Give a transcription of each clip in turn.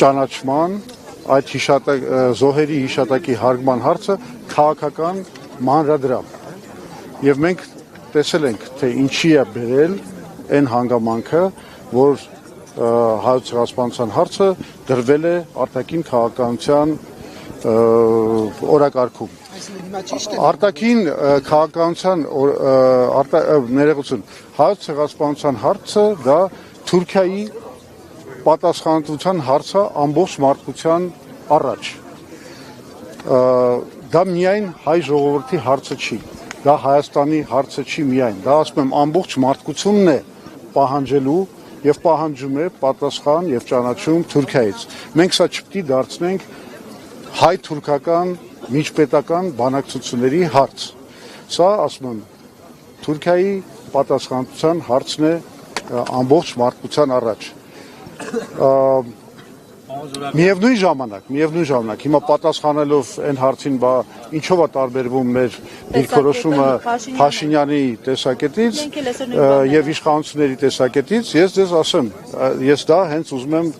ճանաչման, այդ զոհերի հիշատակի հարգման հարցը քաղաքական մանրադրամ։ Եվ մենք տեսել ենք, թե ինչի է բերել այն հանգամանքը, որ հայոց ցեղասպանության հարցը դրվել է արտաքին քաղաքականության օրակարգում։ Արտաքին քաղաքականության ներողություն, հայոց ցեղասպանության հարցը դա Թուրքիայի պատասխանատվության հարցը ամբողջ մարդկության առաջ։ Դա միայն հայ ժողովրդի հարցը չի, դա Հայաստանի հարցը չի միայն, դա ասում եմ ամբողջ մարդկությունն է պահանջելու եւ պահանջում է պատասխան եւ ճանաչում Թուրքիայից։ Մենք սա չպետք է դարձնենք հայ-թուրքական միջպետական բանակցությունների հարց։ Սա ասում եմ Թուրքիայի պատասխանատվության հարցն է ամբողջ մարդկության առաջ։ Միևնույն ժամանակ, հիմա պատասխանելով այն հարցին, ինչով է տարբերվում մեր դիրքորոշումը Փաշինյանի տեսակետից եւ իշխանությունների տեսակետից, ես ձեզ ասեմ, ես դա հենց ուզում եմ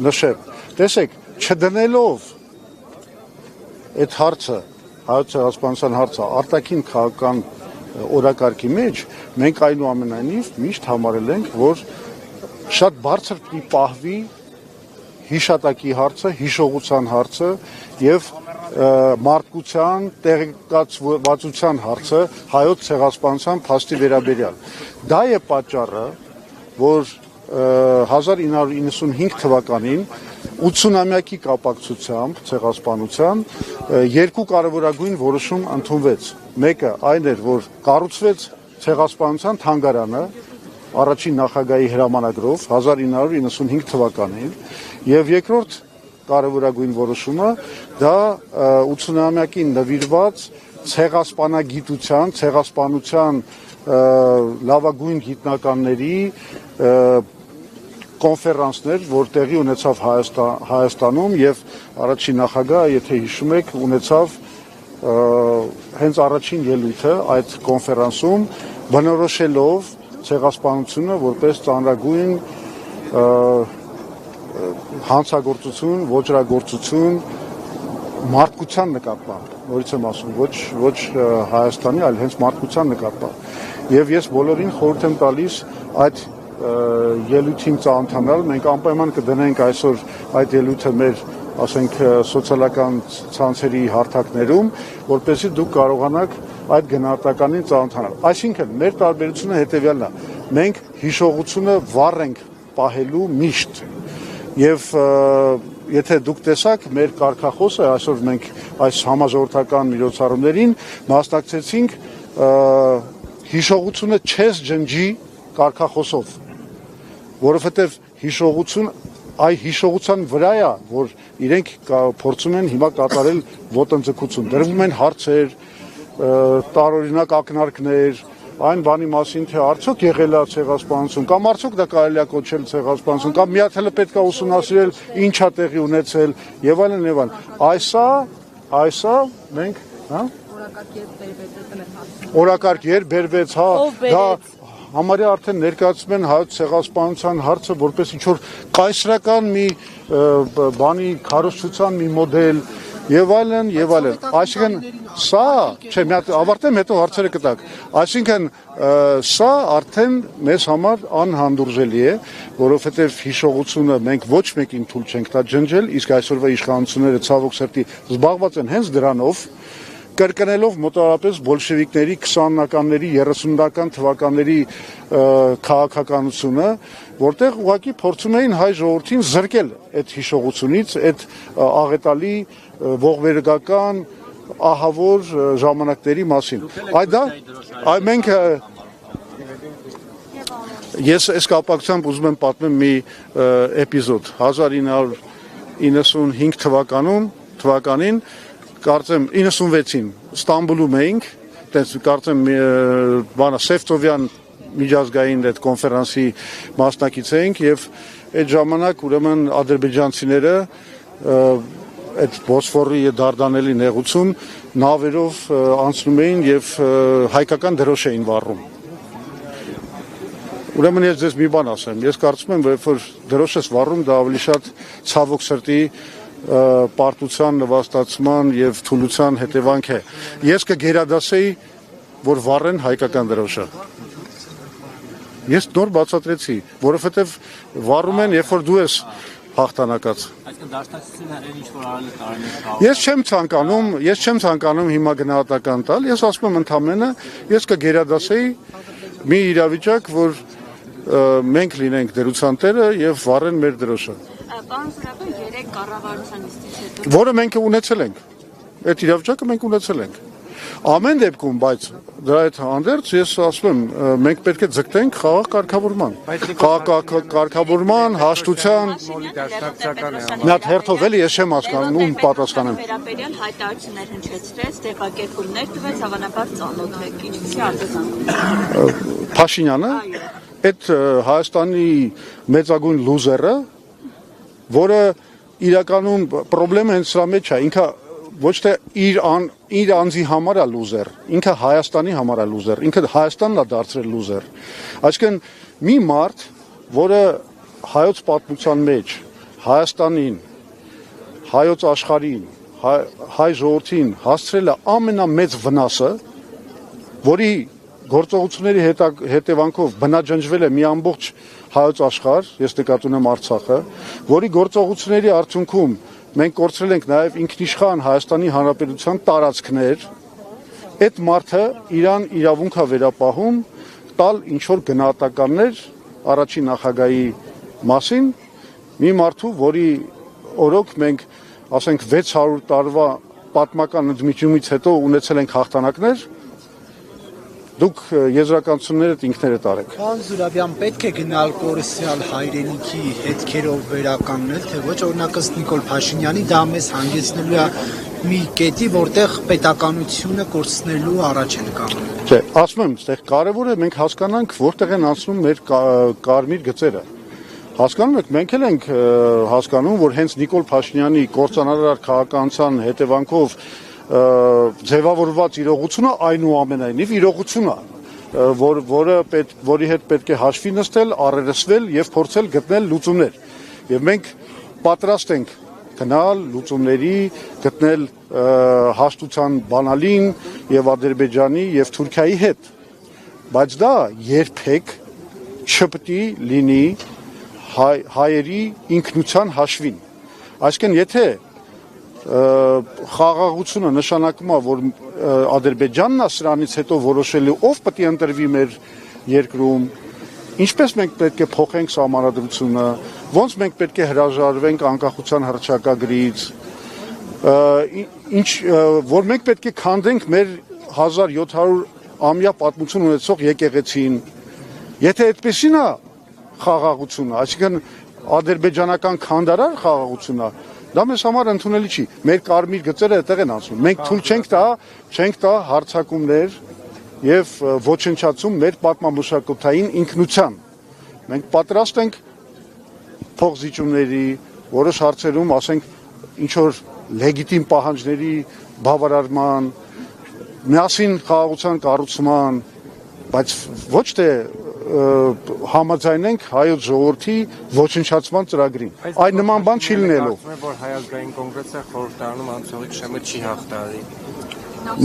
նշեմ։ Տեսեք, չդնելով այդ հարցը, հայոց ցեղասպանության հարցը արտաքին քաղաքական օրակարգի մեջ, մենք այնուամենայնիվ միշտ համարել ենք, որ շատ բարձր պիտի պահվի հիշատակի հարցը, հիշողության հարցը եւ մարդկության տեղեկացվածության հարցը հայոց ցեղասպանության փաստի վերաբերյալ։ Դա է պատճառը, որ 1995 թվականին 80-ամյակի կապակցությամբ ցեղասպանության երկու կարևորագույն որոշում ընդունվեց։ Մեկը այն էր, որ կառուցվեց ցեղասպանության թանգարանը առաջին նախագահի հրամանագրով 1995 թվականին եւ երկրորդ կարևորագույն որոշումը դա 80-ամյակին նվիրված ցեղասպանագիտության, ցեղասպանության լավագույն գիտնականների կոնֆերանսներ, որ տեղի ունեցավ Հայաստանում եւ առաջին նախագահը, եթե հիշում եք, ունեցավ հենց առաջին ելույթը այդ կոնֆերանսում, բնորոշելով ցեղասպանությունը որպես ծանրագույն հանցագործություն, ոճրագործություն մարդկության նկատմամբ, նորից եմ ասում, ոչ Հայաստանի, այլ հենց մարդկության նկատմամբ։ Եվ ես բոլորին խորհուրդ եմ տալիս այդ ելույթին ծանոթանալ, մենք անպայման կդնենք այսօր այդ ելույթը մեր, ասենք, սոցիալական ցանցերի հարթակներում, որպեսզի դուք կարողանաք այդ գնահատականին ծանոթանալ։ Այսինքն, մեր տարբերությունը հետևյալն է. մենք հիշողությունը վառ ենք պահելու միշտ։ Եվ եթե դուք տեսաք, մեր կարգախոսը այսօր մենք այս համաժողովրդական միջոցառումներին մասնակցեցինք հիշողությունը չես ջնջի կարգախոսով, որովհետև այ հիշողության վրա է, որ իրենք փորձում են հիմա կատարել ոտնձգություն, դրվում են հարցեր, տարօրինակ ակնարկներ, այն բանի մասին, թե արդյոք եղել է ցեղասպանություն, կամ արդյոք դա կարելի է կոչել ցեղասպանություն, կամ մի հատ էլ պետք է ուսումնասիրել ինչ է տեղի ունեցել, եւ այլն եւ այլն։ Այսա մենք, օրակարգ երբ բերվեց, դա համարյա արդեն ներկայացնում են հայոց ցեղասպանության հարցը որպես ինչ-որ կայսրական մի բանի քարոզչության մի մոդել եւ այլն եւ այլն։ Այսինքն սա, չէ, մի հատ ավարտեմ, հետո հարցերը կտակ։ Այսինքն սա արդեն մեզ համար անհանդուրժելի է, որովհետեւ հիշողությունը մենք ոչ մեկին թույլ չենք տա ջնջել, իսկ այսօրվա իշխանությունները ցավոք սրտի զբաղված են հենց դրանով, կրկնելով մոտավորապես բոլշևիկների 20-ականների, 30-ական թվականների քաղաքականությունը, որտեղ ուղղակի փորձում էին հայ ժողովրդին զրկել այդ հիշողությունից, այդ աղետալի ողբերգական ահավոր ժամանակների մասին։ Մենք ես այս կապակցությամբ ուզում եմ պատմեմ մի էպիզոդ 1995 թվականին կարծեմ 96-ին Ստամբուլում էինք, կարծեմ Սևծովյան միջազգային այդ կոնֆերանսի մասնակից էինք եւ այդ ժամանակ ուրեմն ադրբեջանցիները այդ Բոսֆորի Դարդանելի նեղուցում նավերով անցնում էին եւ հայկական դրոշ էին վառում։ Ուրեմն ես ձեզ մի բան ասեմ, ես կարծում եմ, որ դրոշ ես վառում, դա ավելի շատ ցավոք սրտի պարտության նվաստացման եւ թուլության հետևանք է։ Ես կգերադասեի, որ վառեն հայկական դրոշը։ Ես նոր բացատրեցի, որովհետեւ վառում են, երբ որ դու ես հաղթանակած։ Այսինքն դաշնակցությունը հենց ինչ որ արել տարիներ։ Ես չեմ ցանկանում հիմա գնահատական տալ, ես ասում եմ ընդամենը, ես կգերադասեի մի իրավիճակ, որ մենք լինենք դրության տերը եւ վառեն մեր դրոշը։ Պարոն Զուրաբյան, 3 կառավարության նիստից հետո Որը մենք ունեցել ենք։ Այդ իրավիճակը մենք ունեցել ենք։ Ամեն դեպքում, բայց դրա հետ հանդերձ ես ասում եմ, մենք պետք է ձգտենք խաղաղ կարգավորման։ Խաղաղ կարգավորման, հաշտության։ Մի հատ հերթով էլի ես չեմ հասկանում, ում պատասխանեմ։ Վերաբերյալ հայտարարություններ հնչեցրեց, տեղեկատվություններ տվեց, հավանաբար ծանոթ եք, ինչպիսի արտասանքություն։ Փաշինյանը, այդ Հայաստանի մեծագույն լուզերը, որը իրականում խնդրեմը հենց սրա մեջ է, ինքը ոչ թե իր անձի համար է լուզեր, ինքը Հայաստանի համար է լուզեր, ինքը Հայաստանն է դարձրել լուզեր։ Այսինքն մի մարդ, որը հայոց պատմության մեջ Հայաստանին, հայոց աշխարհին, հայ ժողովրդին հասցրել է ամենամեծ վնասը, որի գործողությունների հետևանքով բնաջնջվել է մի ամբողջ հայոց աշխարհ, ես նկատի ունեմ Արցախը, որի գործողությունների արդյունքում մենք կորցրել ենք նաև ինքնիշխան Հայաստանի Հանրապետության տարածքներ, այդ մարդը իրան իրավունք է վերապահում տալ ինչ-որ գնահատականներ առաջին նախագահի մասին, մի մարդու, որի օրոք մենք, ասենք 600 տարվա պատմական ընդմիջումից հետո ունեցել ենք հաղթանակներ, դուք եզրականություններդ ինքներդ արեք։ Պարոն Զուրաբյան, պետք է գնալ կորսյալ հայրենիքի հետքերով վերականգնել, թե ոչ, օրինակ ըստ Նիկոլ Փաշինյանի դա մեզ հանգեցնելու է մի կետի, որտեղ պետականությունը կորցնելու առաջ են կանգնում։ Չէ, ասում եմ, այստեղ կարևոր է մենք հասկանանք, որտեղ են անցնում մեր կարմիր գծերը։ Հասկանում եք, մենք էլ ենք հասկանում, որ հենց Նիկոլ Փաշինյանի կործանարար քաղաքականության հետևանքով ձևավորված իրողությունը այնուամենայնիվ իրողություն է, որի հետ պետք է հաշվի նստել, առերեսվել եւ փորձել գտնել լուծումներ։ Եվ մենք պատրաստ ենք գնալ լուծումների, գտնել հաշտության բանալին եւ Ադրբեջանի եւ Թուրքիայի հետ։ Բայց դա երբեք չպետք է լինի հայերի ինքնության հաշվին։ Այսինքն, եթե խաղաղությունը նշանակում է, որ Ադրբեջանն է սրանից հետո որոշելու ով պետք է ընտրվի մեր երկրում, ինչպես մենք պետք է փոխենք սահմանադրությունը, ոնց մենք պետք է հրաժարվենք անկախության հռչակագրից, որ մենք պետք է քանդենք մեր 1700 ամյա պատմություն ունեցող եկեղեցին, եթե այդպեսին է խաղաղությունը, այսինքն ադրբեջանական քանդարար խաղաղությունը, դա մեզ համար ընդունելի չի։ Մեր կարմիր գծերը այդտեղ են անցնում։ Մենք թույլ չենք տա հարձակումներ եւ ոչնչացում մեր պատմամշակութային ինքնության։ Մենք պատրաստ ենք փոխզիջումների, որոշ հարցերում, ասենք, ինչ որ լեգիտիմ պահանջների բավարարման, միասին խաղաղության կառուցման, բայց ոչ թե համաձայնենք հայոց ժողովրդի ոչնչացման ծրագրին։ Այն նման բան չի լինելու։ Որ հայազգային կոնգրեսը խորհրդարանում անցողիկ շեմը չի հաղթարի։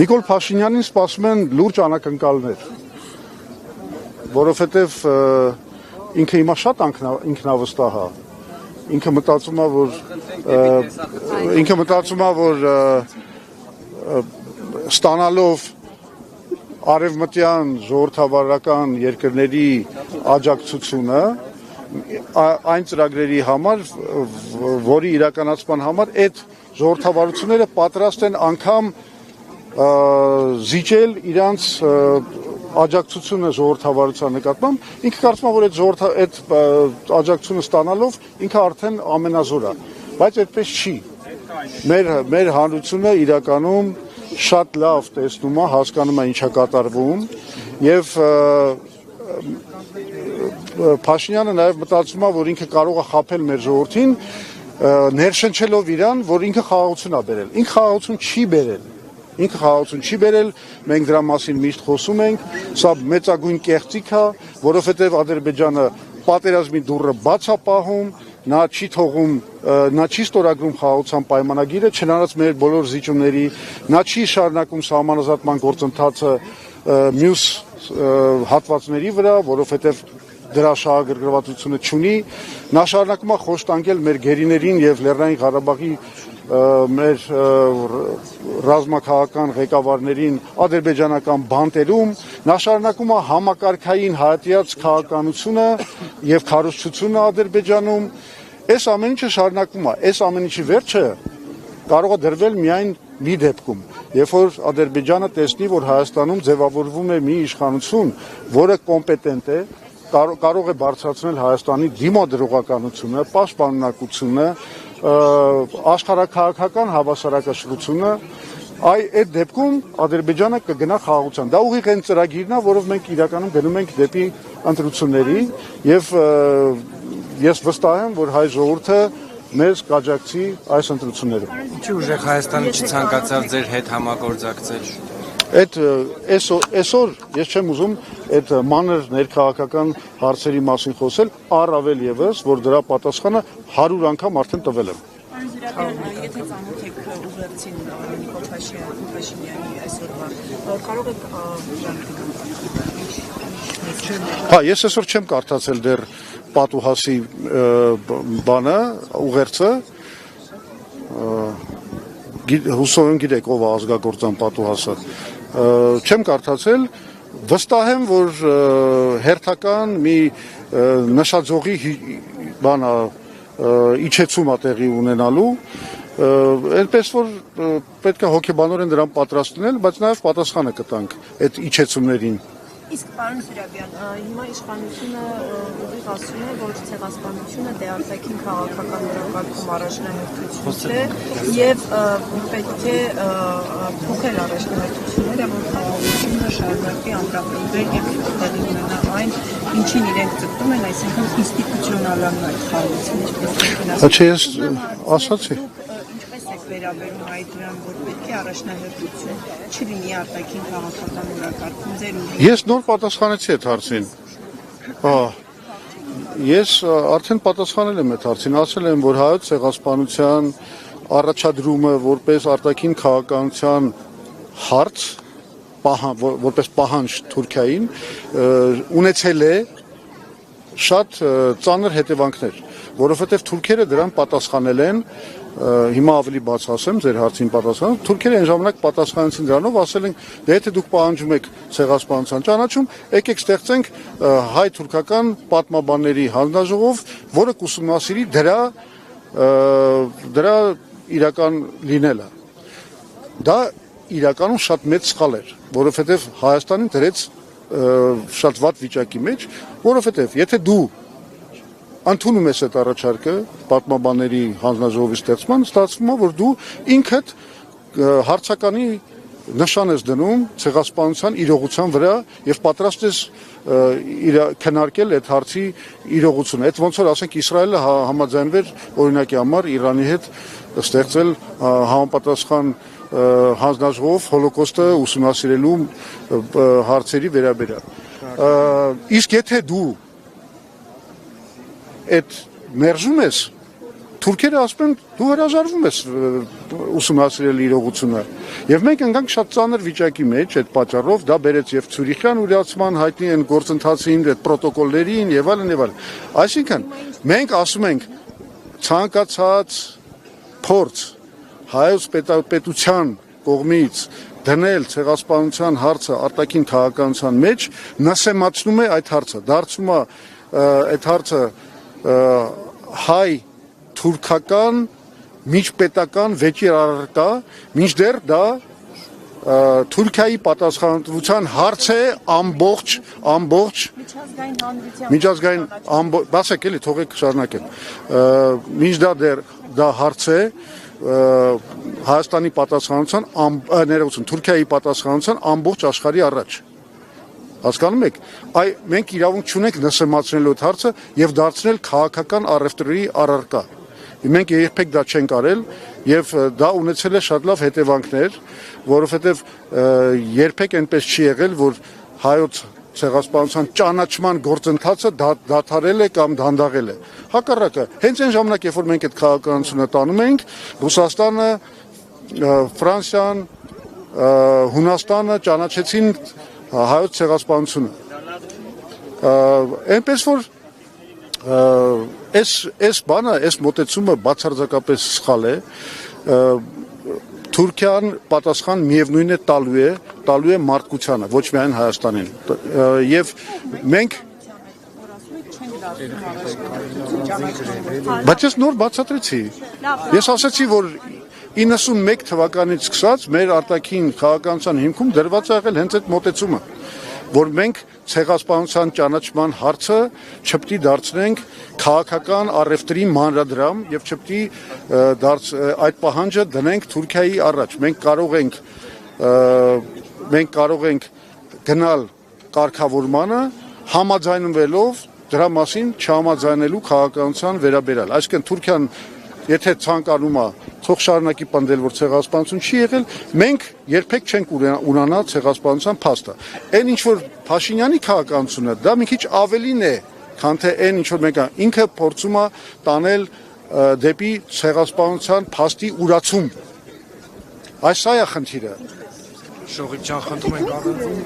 Նիկոլ Փաշինյանին սպասում են լուրջ անակնկալներ, որովհետև ինքը հիմա շատ ինքնավստահ է։ Ինքը մտածում է, որ ստանալով արևմտյան ժողովրդավարական երկրների աջակցությունը այն ծրագրերի համար, որի իրականացման համար այդ ժողովրդավարությունները պատրաստ են անգամ զիջել իրանց աջակցությունը ժողովրդավարության նկատմամբ, ինքը կարծում է, որ այդ աջակցությունը ստանալով ինքը արդեն ամենազոր է, բայց այդպես չի։ Մեր հանրությունը իրականում շատ լավ տեսնում է, հասկանում է ինչա կատարվում եւ Փաշինյանը նաեւ մտածում է, որ ինքը կարող է խաբել մեր ժողովրդին, ներշնչելով իրան, որ ինքը խաղաղություն է բերել։ Ինքը խաղաղություն չի բերել։ Ինքը խաղաղություն չի բերել, մենք դրա մասին միշտ խոսում ենք, սա մեծագույն կեղծիք է, որովհետև Ադրբեջանը պատերազմի դուռը բաց է պահում, նա չի թողում, նա չի ստորագրում խաղաղության պայմանագիրը, չնայած մեր բոլոր զիջումների, նա չի շարունակում սահմանազատման գործընթացը մյուս հատվածների վրա, որովհետև դրա շահագրգռվածությունը չունի, նա շարունակում է խոշտանգել մեր գերիներին եւ Լեռնային Ղարաբաղի մեր ռազմաքաղաքական ղեկավարներին ադրբեջանական բանտերում, նա շարունակում է համակարգային հայտյաց քաղաքականությունը եւ քարոզչությունը Ադրբեջանում, այս ամեն ինչը շարունակում է, այս ամեն ինչի վերջը կարող է դրվել միայն մի դեպքում, երբ որ Ադրբեջանը տեսնի, որ Հայաստանում ձևավորվում է մի իշխանություն, որը կոմպետենտ է, կարող է բարձրացնել Հայաստանի դիմադրողականությունը, պաշտպանունակությունը, աշխարհաքաղաքական հավասարակշռությունը, այդ դեպքում Ադրբեջանը կգնա խաղաղության։ Դա ուղիղ այն ծրագիրն է, որով մենք իրականում գնում ենք դեպի ընտրությունների եւ ես վստահ եմ, որ հայ ժողովուրդը մեզ կաջակցի այս ընտրություններում։ Ինչու ուժեղ Հայաստանը չցանկացավ ձեր հետ համագործակցել։ Այսօր ես չեմ ուզում այդ մանր ներքաղաքական հարցերի մասին խոսել, առավել եւս, որ դրա պատասխանը 100 անգամ արդեն տվել եմ։ Եթե ծանոթ եք ուղերձին Նիկոլ Փաշինյանի այսօրվա, կարող եք Հա, ես այսօր չեմ կարդացել դեռ պատուհասի բանը, ուղերձը, հուսով եմ գիտեք ով է ազգագործան պատուհասը, չեմ կարդացել, վստահ եմ, որ հերթական մի նշաձողի բանա իջեցում է տեղի ունենալու, այնպես որ պետք է հոգեբանորեն դրան պատրաստվել, բայց նաև պատասխանը կտանք այդ իջեցումներին։ Իսկ պարոն Զուրաբյան, հիմա իշխանությունը ուղիղ ասում է, որ ցեղասպանությունը դերակատին քաղաքական օրակարգում առաջնահերթություն է եւ պետք է փոխել առաջնահերթությունները, որ խաղաղությունը շարունակի ամրապնդել եւ տեղի ունենա այն, ինչին իրենք ձգտում են, այսինքն ինստիտուցիոնալանալ այդ խաղաղությունը, Հա, ես ասացի։ վերաբերում այդ դրան, որ պետք է առաջնահերթություն չլինի արտաքին քաղաքական օրակարգում ձեր ուժի։ Ես նոր պատասխանեցի այդ հարցին։ Ես արդեն պատասխանել եմ այդ հարցին, ասել եմ, որ հայոց ցեղասպանության առաջադրումը որպես արտաքին քաղաքականության հարց, որպես պահանջ Թուրքիային, ունեցել է շատ ծանր հետևանքներ, որովհետև թուրքերը դրան պատասխանել են, հիմա ավելի բաց ասեմ ձեր հարցին պատասխան, թուրքերը այն ժամանակ պատասխանեցին դրանով, ասել են, դե եթե դուք պահանջում եք ցեղասպանության ճանաչում, եկեք ստեղծենք հայ-թուրքական պատմաբանների հանձնաժողով, որը կուսումնասիրի դրա իրական լինելը։ Դա իրականում շատ մեծ սխալ էր, որովհետև Հայաստանին դրեց շատ վատ վիճակի մեջ, որովհետև եթե դու ընդունում ես այդ առաջարկը պատմաբանների հանձնաժողովի ստեղծման, ստացվում է, որ դու ինքդ հարցականի նշան ես դնում ցեղասպանության իրողության վրա եւ պատրաստ ես քննարկել այդ հարցի իրողությունը։ Այդ ոնց որ ասենք Իսրայելը համաձայնվեր օրինակի համար Իրանի հետ ստեղծել համապատասխան հանձնաժողով հոլոկոստը ուսումնասիրելու հարցերի վերաբերյալ։ Իսկ եթե դու այդ մերժում ես, թուրքերը ասում են, դու հրաժարվում ես ուսումնասիրել իրողությունը։ Եվ մենք ընկանք շատ ծանր վիճակի մեջ այդ պատճառով, դա բերեց եւ Ցյուրիխյան ուրացման հայտնի են գործընթացին, այդ պրոտոկոլներին եւ այլն եւ այլն։ Այսինքն, մենք ասում ենք ցանկացած փորձ հայոց պետության կողմից դնել ցեղասպանության հարցը արտաքին քաղաքականության մեջ նսեմացնում է այդ հարցը, դարձում է այդ հարցը հայ-թուրքական միջպետական վեճի առարկա, մինչդեռ դա Թուրքիայի պատասխանատվության հարց է ամբողջ միջազգային բացեք էլի թողեք շարունակեմ մինչդեռ դա հարց է Հայաստանի պատասխանատվության ներողություն Թուրքիայի պատասխանատվության ամբողջ աշխարհի առաջ հասկանում եք մենք իրավունք չունենք նսեմացնելու այդ հարցը եւ դարձնել քաղաքական առևտրի առարկա մենք երբեք դա չենք արել եւ դա ունեցել է շատ լավ հետևանքներ որովհետեւ երբեք այնպես չի եղել որ հայոց ցեղասպանության ճանաչման գործընթացը դադարել է կամ դանդաղել է։ Հակառակը, հենց այն ժամանակ, երբ որ մենք այդ քաղաքականությունը տանում ենք, Ռուսաստանը, Ֆրանսիան, Հունաստանը ճանաչեցին հայոց ցեղասպանությունը։ Այնպես որ այս բանը, այս մոտեցումը բացարձակապես սխալ է։ Թուրքիան պատասխան միևնույն է տալու է մարդկությանը, ոչ միայն Հայաստանին։ Եվ մենք բայց ես նոր բացատրեցի։ Ես ասացի, որ 91 թվականից սկսած մեր արտաքին քաղաքականության հիմքում դրված է եղել հենց այդ մոտեցումը, որ մենք ցեղասպանության ճանաչման հարցը չպետք է դարձնենք քաղաքական առևտրի մանրադրամ եւ չպետք է այդ պահանջը դնենք Թուրքիայի առաջ։ Մենք կարող ենք գնալ կարգավորմանը համաձայնվելով դրա մասին չհամաձայնելու քաղաքականության վերաբերյալ։ Այսինքն Թուրքիան եթե ցանկանում է թող շարունակի պնդել, որ ցեղասպանություն չի եղել, մենք երբեք չենք ունենա ցեղասպանության փաստը։ Այն ինչ որ Փաշինյանի քաղաքականությունը, դա մի քիչ ավելին է, քան թե այն ինչ որ մենք ինքը փորձում է տանել դեպի ցեղասպանության փաստի ուրացում։ Այս սա է խնդիրը։ Շողիկ ջան, խնդրում ենք ավելին։